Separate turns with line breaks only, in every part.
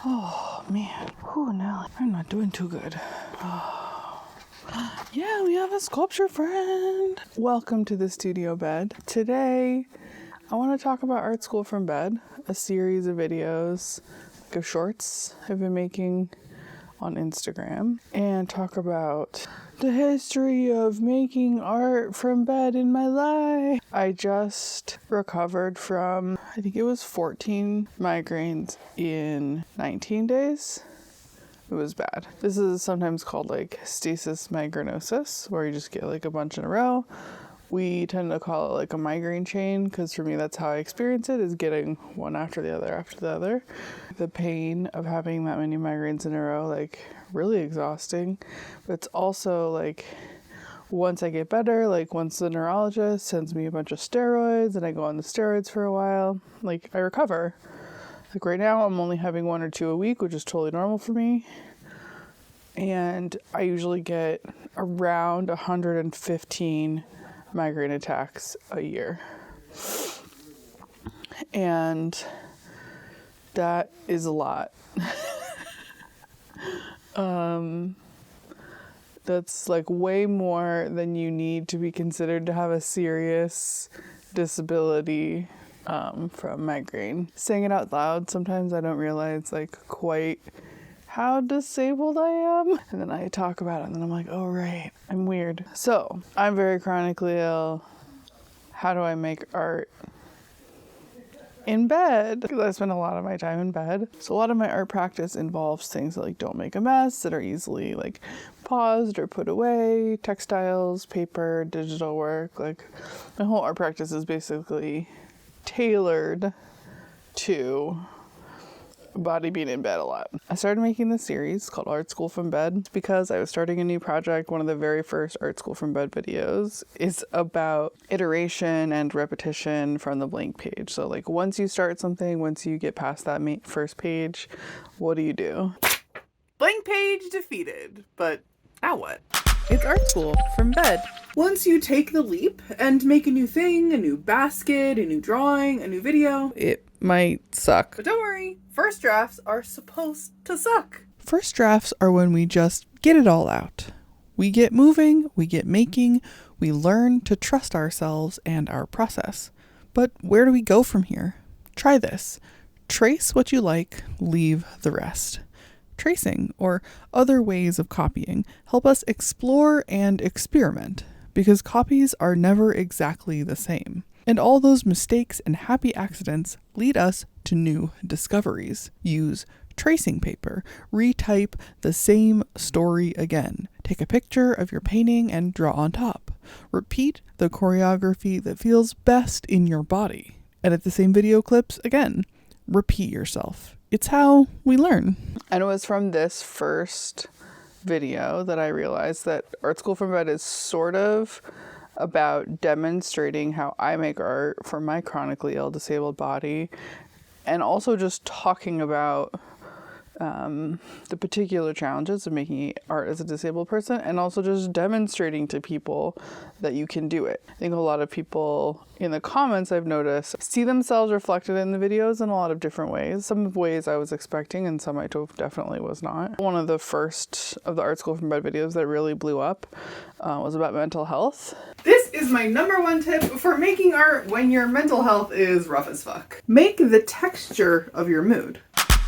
Oh man, Nelly, I'm not doing too good. Yeah, we have a sculpture friend. Welcome to the studio bed. Today, I want to talk about Art School from Bed, a series of videos, like of shorts I've been making on Instagram, and talk about the history of making art from bed in my life. I just recovered from, I think it was 14 migraines in 19 days. It was bad. This is sometimes called like stasis migrainosis, where you just get like a bunch in a row. We tend to call it like a migraine chain, because for me that's how I experience it, is getting one after the other. The pain of having that many migraines in a row, like really exhausting. But it's also like, once I get better, like once the neurologist sends me a bunch of steroids and I go on the steroids for a while, like I recover. Like right now I'm only having 1 or 2 a week, which is totally normal for me. And I usually get around 115 migraine attacks a year. And that is a lot. That's like way more than you need to be considered to have a serious disability from migraine. Saying it out loud, sometimes I don't realize like quite how disabled I am. And then I talk about it and then I'm like, oh right, I'm weird. So I'm very chronically ill. How do I make art? In bed, because I spend a lot of my time in bed. So a lot of my art practice involves things that like don't make a mess, that are easily like paused or put away, textiles, paper, digital work. Like my whole art practice is basically tailored to body being in bed a lot. I started making this series called Art School from Bed because I was starting a new project. One of the very first Art School from Bed videos is about iteration and repetition from the blank page. So like once you start something, once you get past that first page, what do? Blank page defeated, but now what? It's Art School from Bed. Once you take the leap and make a new thing, a new basket, a new drawing, a new video, it might suck. But don't worry, first drafts are supposed to suck. First drafts are when we just get it all out. We get moving, we get making, we learn to trust ourselves and our process. But where do we go from here? Try this. Trace what you like, leave the rest. Tracing, or other ways of copying, help us explore and experiment, because copies are never exactly the same. And all those mistakes and happy accidents lead us to new discoveries. Use tracing paper. Retype the same story again. Take a picture of your painting and draw on top. Repeat the choreography that feels best in your body. Edit the same video clips again. Repeat yourself. It's how we learn. And it was from this first video that I realized that Art School from Bed is sort of about demonstrating how I make art for my chronically ill disabled body, and also just talking about the particular challenges of making art as a disabled person, and also just demonstrating to people that you can do it. I think a lot of people in the comments, I've noticed, see themselves reflected in the videos in a lot of different ways. Some ways I was expecting and some I definitely was not. One of the first of the Art School from Bed videos that really blew up was about mental health. This is my #1 tip for making art when your mental health is rough as fuck. Make the texture of your mood.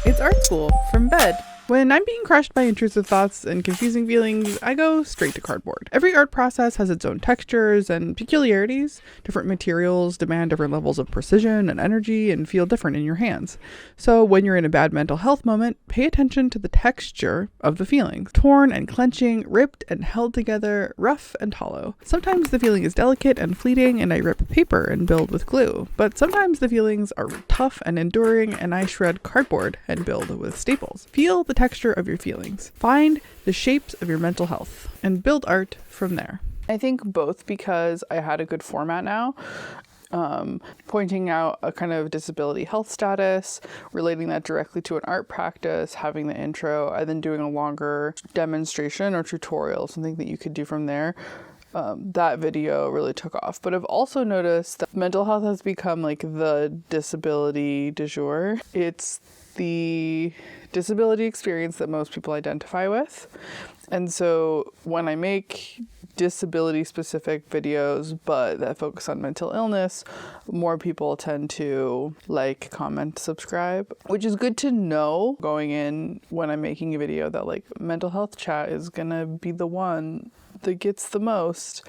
It's Art School from Bed. When I'm being crushed by intrusive thoughts and confusing feelings, I go straight to cardboard. Every art process has its own textures and peculiarities. Different materials demand different levels of precision and energy and feel different in your hands. So when you're in a bad mental health moment, pay attention to the texture of the feelings. Torn and clenching, ripped and held together, rough and hollow. Sometimes the feeling is delicate and fleeting and I rip paper and build with glue. But sometimes the feelings are tough and enduring and I shred cardboard and build with staples. Feel the texture of your feelings. Find the shapes of your mental health and build art from there. I think both because I had a good format now, pointing out a kind of disability health status, relating that directly to an art practice, having the intro, and then doing a longer demonstration or tutorial, something that you could do from there. That video really took off. But I've also noticed that mental health has become like the disability du jour. It's the disability experience that most people identify with. And so when I make disability specific videos but that focus on mental illness, more people tend to like, comment, subscribe, which is good to know going in when I'm making a video that like mental health chat is gonna be the one that gets the most.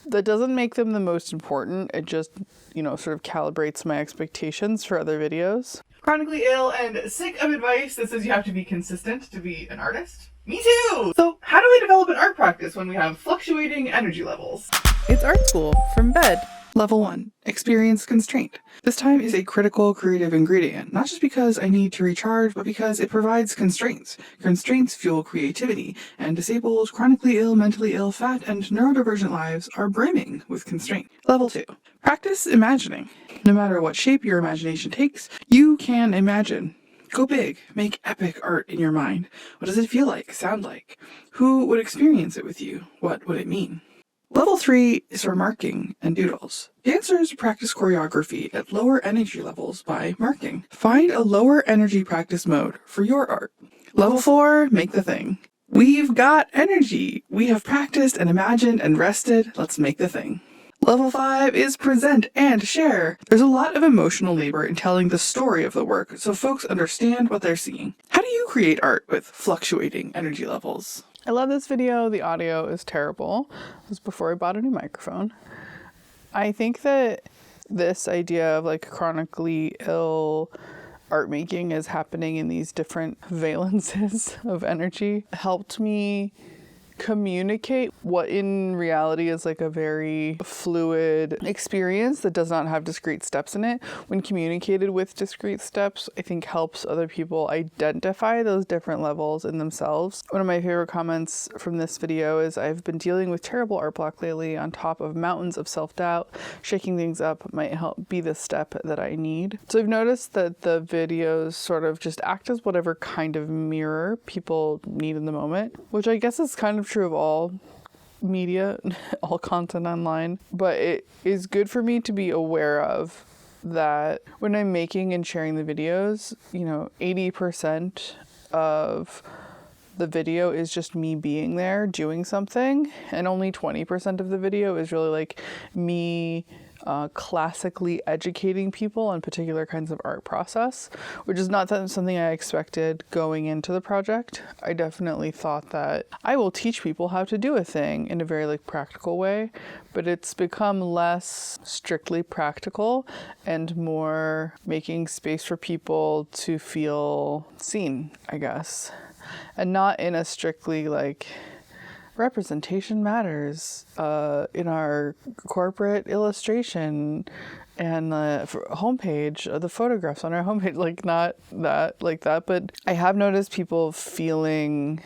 That doesn't make them the most important. It just, sort of calibrates my expectations for other videos. Chronically ill and sick of advice that says you have to be consistent to be an artist? Me too! So how do we develop an art practice when we have fluctuating energy levels? It's art school from bed. Level 1. Experience constraint. This time is a critical creative ingredient, not just because I need to recharge, but because it provides constraints. Constraints fuel creativity, and disabled, chronically ill, mentally ill, fat, and neurodivergent lives are brimming with constraint. Level 2. Practice imagining. No matter what shape your imagination takes, you can imagine. Go big. Make epic art in your mind. What does it feel like, sound like? Who would experience it with you? What would it mean? Level 3 is for marking and doodles. Dancers practice choreography at lower energy levels by marking. Find a lower energy practice mode for your art. Level 4, make the thing. We've got energy. We have practiced and imagined and rested. Let's make the thing. Level 5 is present and share. There's a lot of emotional labor in telling the story of the work so folks understand what they're seeing. How do you create art with fluctuating energy levels? I love this video. The audio is terrible. It was before I bought a new microphone. I think that this idea of like chronically ill art making is happening in these different valences of energy helped me communicate what in reality is like a very fluid experience that does not have discrete steps in it. When communicated with discrete steps, I think helps other people identify those different levels in themselves. One of my favorite comments from this video is, I've been dealing with terrible art block lately on top of mountains of self-doubt. Shaking things up might help be the step that I need. So I've noticed that the videos sort of just act as whatever kind of mirror people need in the moment, which I guess is kind of true of all media, all content online, but it is good for me to be aware of that when I'm making and sharing the videos, 80% of the video is just me being there doing something, and only 20% of the video is really like me classically educating people on particular kinds of art process, which is not something I expected going into the project. I definitely thought that I will teach people how to do a thing in a very like practical way, but it's become less strictly practical and more making space for people to feel seen, I guess, and not in a strictly like representation matters in our corporate illustration and the homepage, the photographs on our homepage, like not that like that. But I have noticed people feeling,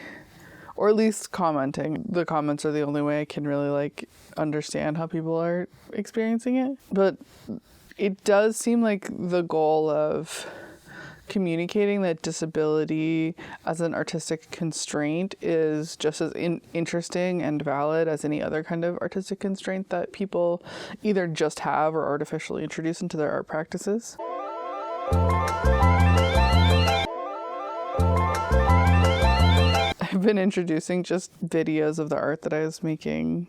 or at least commenting. The comments are the only way I can really like understand how people are experiencing it. But it does seem like the goal of communicating that disability as an artistic constraint is just as interesting and valid as any other kind of artistic constraint that people either just have or artificially introduce into their art practices. I've been introducing just videos of the art that I was making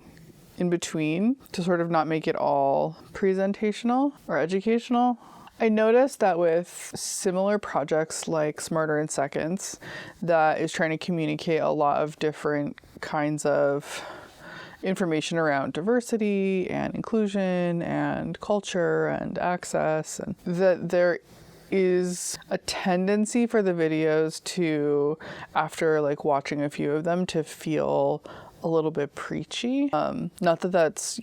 in between to sort of not make it all presentational or educational. I noticed that with similar projects like Smarter in Seconds, that is trying to communicate a lot of different kinds of information around diversity and inclusion and culture and access, and that there is a tendency for the videos to, after like watching a few of them, to feel a little bit preachy. Not that that's,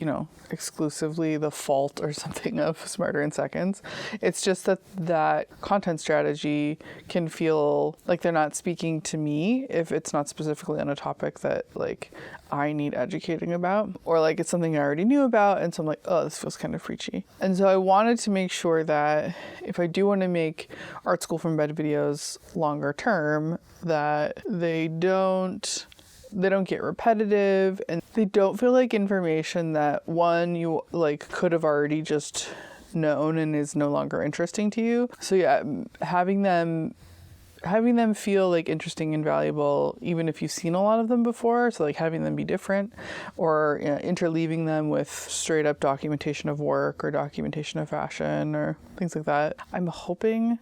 exclusively the fault or something of Smarter in Seconds. It's just that content strategy can feel like they're not speaking to me if it's not specifically on a topic that like I need educating about, or like it's something I already knew about, and so I'm like, oh, this feels kind of preachy. And so I wanted to make sure that if I do want to make Art School from Bed videos longer term, that they don't get repetitive, and they don't feel like information that one you like could have already just known and is no longer interesting to you. So yeah, having them having them feel like interesting and valuable, even if you've seen a lot of them before. So like having them be different, or interleaving them with straight up documentation of work or documentation of fashion or things like that. I'm hoping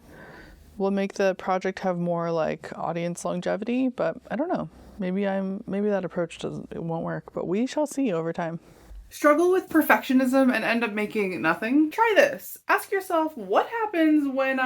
will make the project have more like audience longevity, but I don't know. Maybe that approach it won't work, but we shall see over time. Struggle with perfectionism and end up making nothing? Try this. Ask yourself, what happens when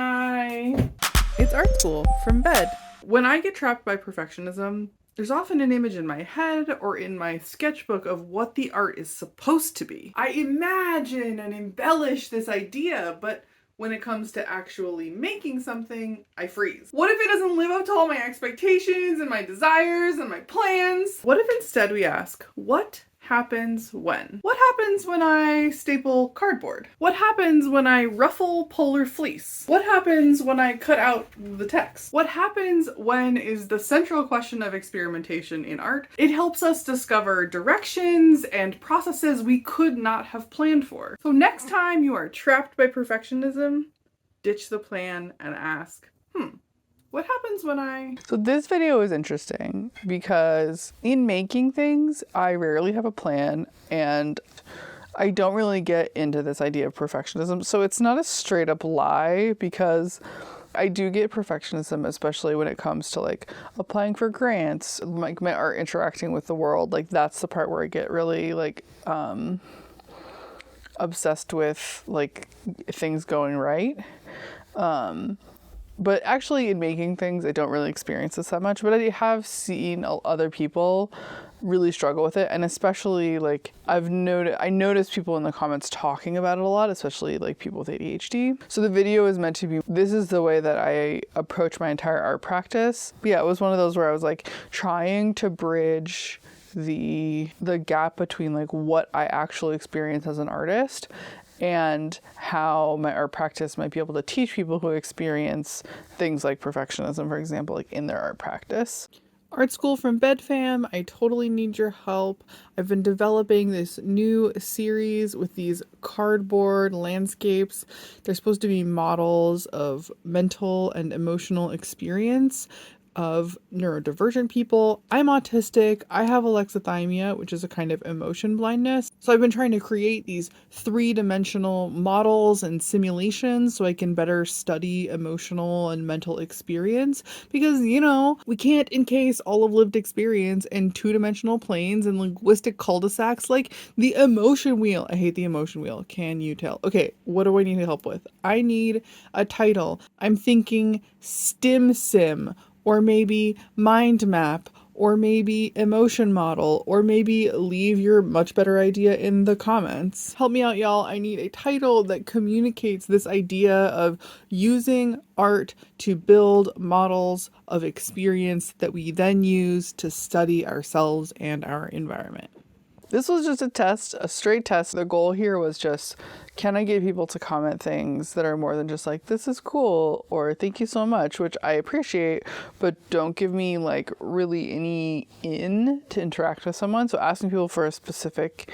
It's art school from bed. When I get trapped by perfectionism, there's often an image in my head or in my sketchbook of what the art is supposed to be. I imagine and embellish this idea, but when it comes to actually making something, I freeze. What if it doesn't live up to all my expectations and my desires and my plans? What if instead we ask, what happens when? What happens when I staple cardboard? What happens when I ruffle polar fleece? What happens when I cut out the text? What happens when is the central question of experimentation in art. It helps us discover directions and processes we could not have planned for. So next time you are trapped by perfectionism, ditch the plan and ask, what happens when So this video is interesting because in making things, I rarely have a plan and I don't really get into this idea of perfectionism. So it's not a straight up lie because I do get perfectionism, especially when it comes to like applying for grants, like my art interacting with the world. Like that's the part where I get really like obsessed with like things going right. But actually in making things, I don't really experience this that much, but I have seen other people really struggle with it. And especially like I noticed people in the comments talking about it a lot, especially like people with ADHD. So the video is meant to be, this is the way that I approach my entire art practice. But yeah, it was one of those where I was like trying to bridge the gap between like what I actually experience as an artist and how my art practice might be able to teach people who experience things like perfectionism, for example, like in their art practice. Art School from Bed fam, I totally need your help. I've been developing this new series with these cardboard landscapes. They're supposed to be models of mental and emotional experience of neurodivergent people. I'm autistic. I have alexithymia, which is a kind of emotion blindness. So I've been trying to create these 3-dimensional models and simulations so I can better study emotional and mental experience because, we can't encase all of lived experience in 2-dimensional planes and linguistic cul-de-sacs like the emotion wheel. I hate the emotion wheel. Can you tell? Okay, what do I need help with? I need a title. I'm thinking Stim Sim, or maybe mind map, or maybe emotion model, or maybe leave your much better idea in the comments. Help me out, y'all. I need a title that communicates this idea of using art to build models of experience that we then use to study ourselves and our environment. This was just a test, a straight test. The goal here was just, can I get people to comment things that are more than just like, this is cool, or thank you so much, which I appreciate, but don't give me like really any to interact with someone. So asking people for a specific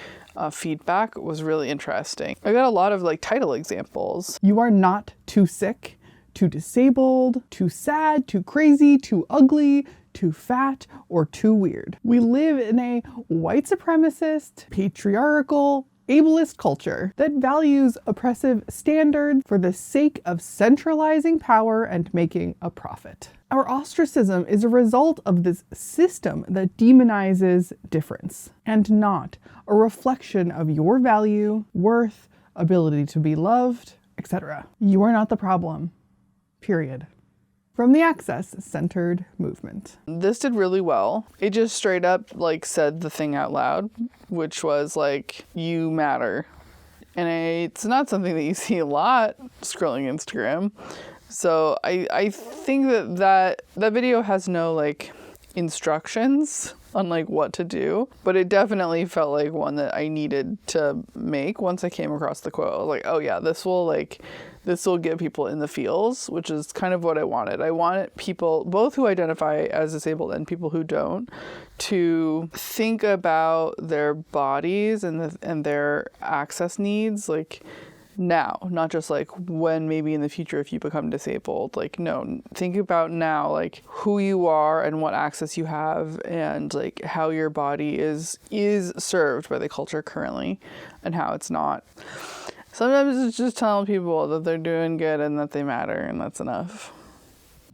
feedback was really interesting. I got a lot of like title examples. You are not too sick, too disabled, too sad, too crazy, too ugly, too fat, or too weird. We live in a white supremacist, patriarchal, ableist culture that values oppressive standards for the sake of centralizing power and making a profit. Our ostracism is a result of this system that demonizes difference and not a reflection of your value, worth, ability to be loved, etc. You are not the problem. Period. From the Access-Centered Movement. This did really well. It just straight up like said the thing out loud, which was like, you matter. And it's not something that you see a lot scrolling Instagram. So I think that video has no like instructions on like what to do, but it definitely felt like one that I needed to make once I came across the quote. I was like, oh yeah, this will get people in the feels, which is kind of what I wanted. I wanted people, both who identify as disabled and people who don't, to think about their bodies and their access needs, like now, not just like when maybe in the future if you become disabled. Like, no, think about now, like who you are and what access you have and like how your body is served by the culture currently and how it's not. Sometimes it's just telling people that they're doing good and that they matter, and that's enough.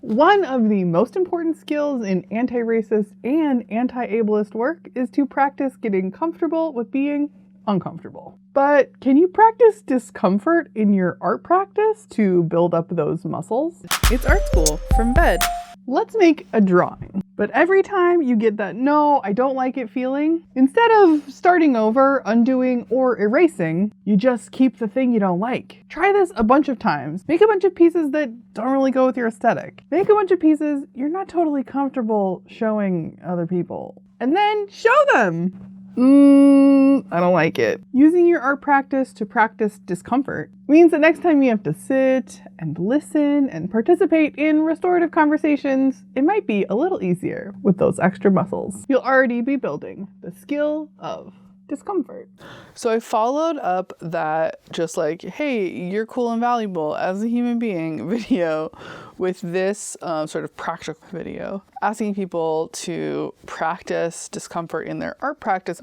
One of the most important skills in anti-racist and anti-ableist work is to practice getting comfortable with being uncomfortable. But can you practice discomfort in your art practice to build up those muscles?
It's art school from bed.
Let's make a drawing. But every time you get that no, I don't like it feeling, instead of starting over, undoing, or erasing, you just keep the thing you don't like. Try this a bunch of times. Make a bunch of pieces that don't really go with your aesthetic. Make a bunch of pieces you're not totally comfortable showing other people. And then show them. I don't like it. Using your art practice to practice discomfort means that next time you have to sit and listen and participate in restorative conversations, it might be a little easier with those extra muscles. You'll already be building the skill of discomfort.
So I followed up that just like, hey, you're cool and valuable as a human being video with this sort of practical video, asking people to practice discomfort in their art practice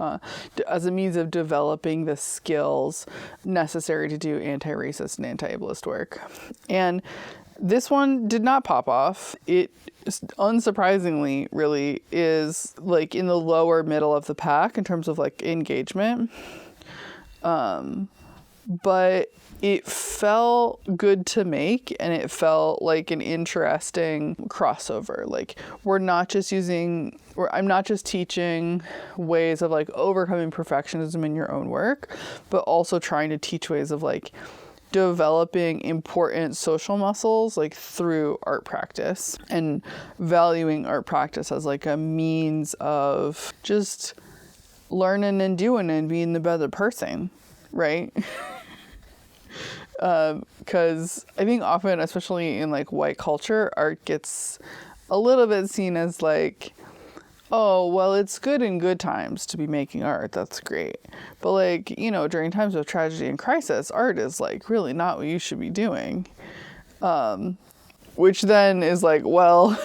as a means of developing the skills necessary to do anti-racist and anti-ableist work. And this one did not pop off. It unsurprisingly really is like in the lower middle of the pack in terms of like engagement. But it felt good to make, and it felt like an interesting crossover. Like I'm not just teaching ways of like overcoming perfectionism in your own work, but also trying to teach ways of like developing important social muscles like through art practice and valuing art practice as like a means of just learning and doing and being the better person, right? Because I think often, especially in like white culture, art gets a little bit seen as like, oh, well, it's good in good times to be making art. That's great. But like, you know, during times of tragedy and crisis, art is like really not what you should be doing. Which then is like, well,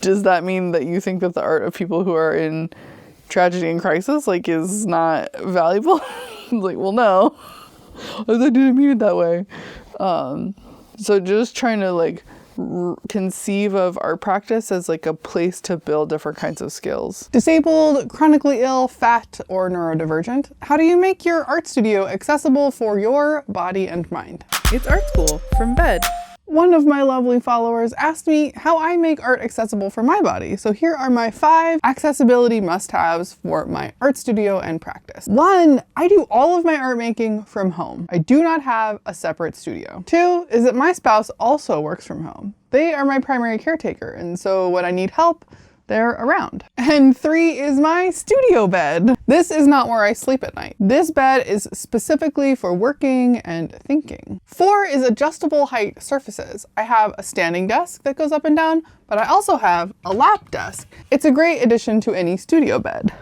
does that mean that you think that the art of people who are in tragedy and crisis like is not valuable? Like, well, no. I didn't mean it that way. So just trying to like conceive of art practice as like a place to build different kinds of skills.
Disabled, chronically ill, fat, or neurodivergent, how do you make your art studio accessible for your body and mind?
It's art school from bed.
One of my lovely followers asked me how I make art accessible for my body. So here are my 5 accessibility must-haves for my art studio and practice. 1, I do all of my art making from home. I do not have a separate studio. 2 is that my spouse also works from home. They are my primary caretaker, and so when I need help, they're around. And 3 is my studio bed. This is not where I sleep at night. This bed is specifically for working and thinking. 4 is adjustable height surfaces. I have a standing desk that goes up and down, but I also have a lap desk. It's a great addition to any studio bed.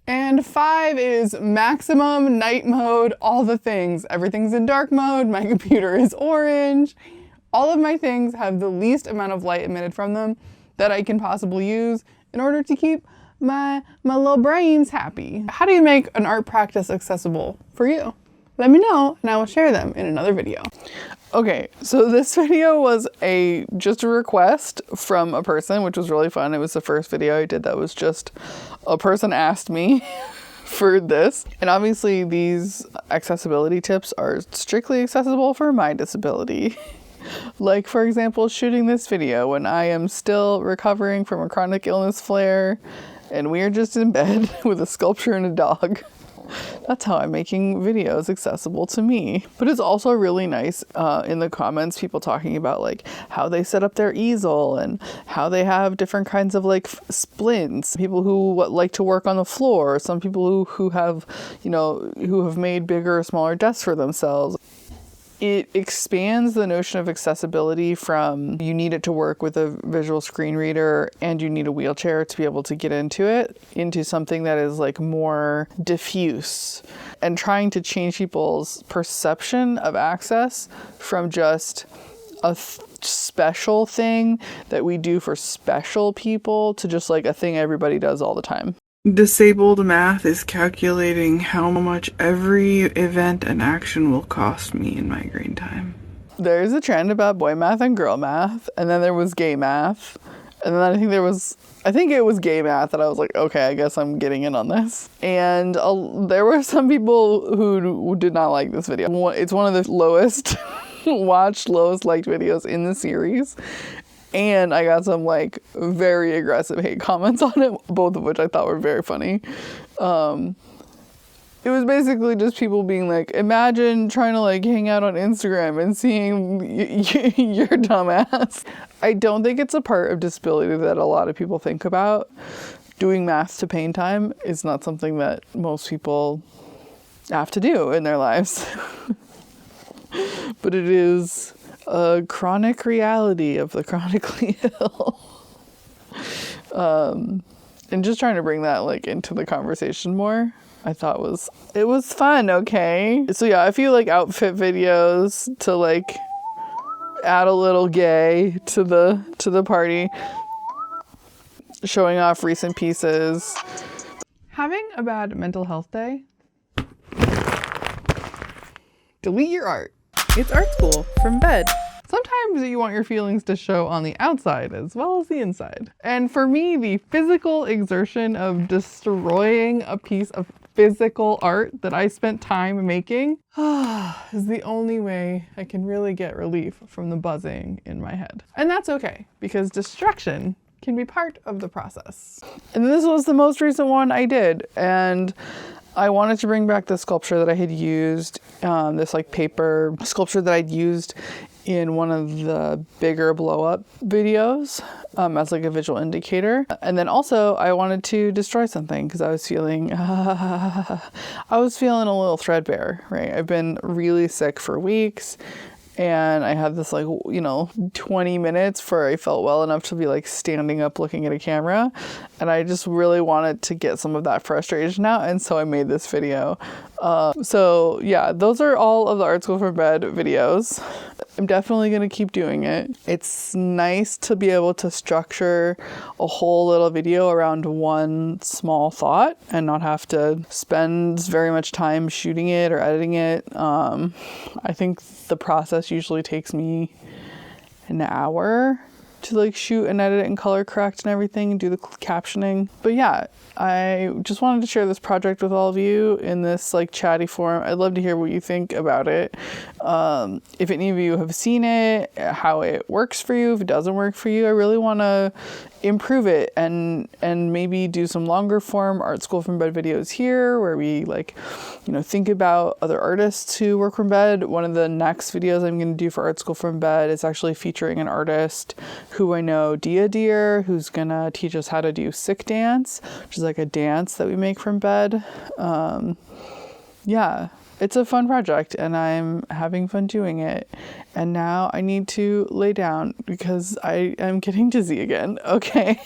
And 5 is maximum night mode, all the things. Everything's in dark mode, my computer is orange. All of my things have the least amount of light emitted from them that I can possibly use in order to keep my little brains happy. How do you make an art practice accessible for you? Let me know and I will share them in another video.
Okay, so this video was just a request from a person, which was really fun. It was the first video I did that was just a person asked me for this. And obviously these accessibility tips are strictly accessible for my disability. Like, for example, shooting this video when I am still recovering from a chronic illness flare and we are just in bed with a sculpture and a dog. That's how I'm making videos accessible to me. But it's also really nice in the comments, people talking about like how they set up their easel and how they have different kinds of like splints. People who like to work on the floor. Some people who have, you know, who have made bigger or smaller desks for themselves. it expands the notion of accessibility from you need it to work with a visual screen reader and you need a wheelchair to be able to get into it, into something that is like more diffuse, and trying to change people's perception of access from just a special thing that we do for special people to just like a thing everybody does all the time.
Disabled math is calculating how much every event and action will cost me in migraine time.
There's a trend about boy math and girl math, and then there was gay math, and then I think it was gay math that I was like, okay, I guess I'm getting in on this. And there were some people who did not like this video. It's one of the lowest watched, lowest liked videos in the series. And I got some like very aggressive hate comments on it, both of which I thought were very funny. It was basically just people being like, imagine trying to like hang out on Instagram and seeing your dumbass. I don't think it's a part of disability that a lot of people think about. Doing math to pain time is not something that most people have to do in their lives. But it is a chronic reality of the chronically ill. And just trying to bring that like into the conversation more, I thought it was fun. Okay. So yeah, if you like outfit videos to like add a little gay to the party, showing off recent pieces.
Having a bad mental health day? Delete your art. It's art school from bed. Sometimes you want your feelings to show on the outside as well as the inside. And for me, the physical exertion of destroying a piece of physical art that I spent time making is the only way I can really get relief from the buzzing in my head. And that's okay, because destruction can be part of the process.
And this was the most recent one I did. And I wanted to bring back the sculpture that I had used, this like paper sculpture that I'd used in one of the bigger blow up videos as like a visual indicator. And then also I wanted to destroy something because I was feeling a little threadbare, right? I've been really sick for weeks. And I had this 20 minutes where I felt well enough to be like standing up looking at a camera. And I just really wanted to get some of that frustration out. And so I made this video. So yeah, those are all of the Art School from Bed videos. I'm definitely going to keep doing it. It's nice to be able to structure a whole little video around one small thought and not have to spend very much time shooting it or editing it. I think the process usually takes me an hour to like shoot and edit and color correct and everything and do the captioning. But yeah, I just wanted to share this project with all of you in this like chatty form. I'd love to hear what you think about it. If any of you have seen it, how it works for you, if it doesn't work for you, I really want to improve it and maybe do some longer form Art School from Bed videos here where we think about other artists who work from bed. One of the next videos I'm going to do for Art School from Bed is actually featuring an artist who I know, Dia Deer, who's going to teach us how to do sick dance, which is like a dance that we make from bed. Yeah, it's a fun project and I'm having fun doing it. And now I need to lay down because I am getting dizzy again. Okay.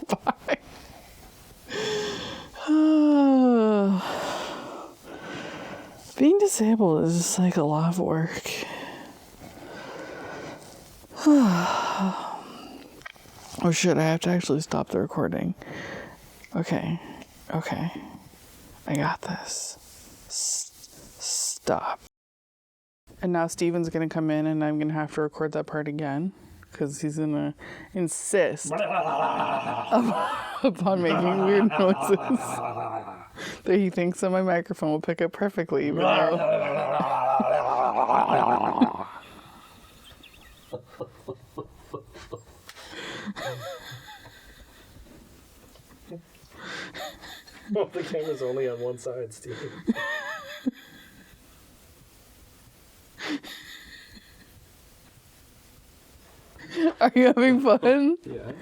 Bye. Being disabled is just like a lot of work. Oh shit, I have to actually stop the recording. Okay. I got this. Stop. And now Steven's gonna come in and I'm gonna have to record that part again because he's gonna insist upon making weird noises that he thinks that my microphone will pick up perfectly, even though...
Well, the camera's only on one side, Steve.
Are you having fun?
Yeah.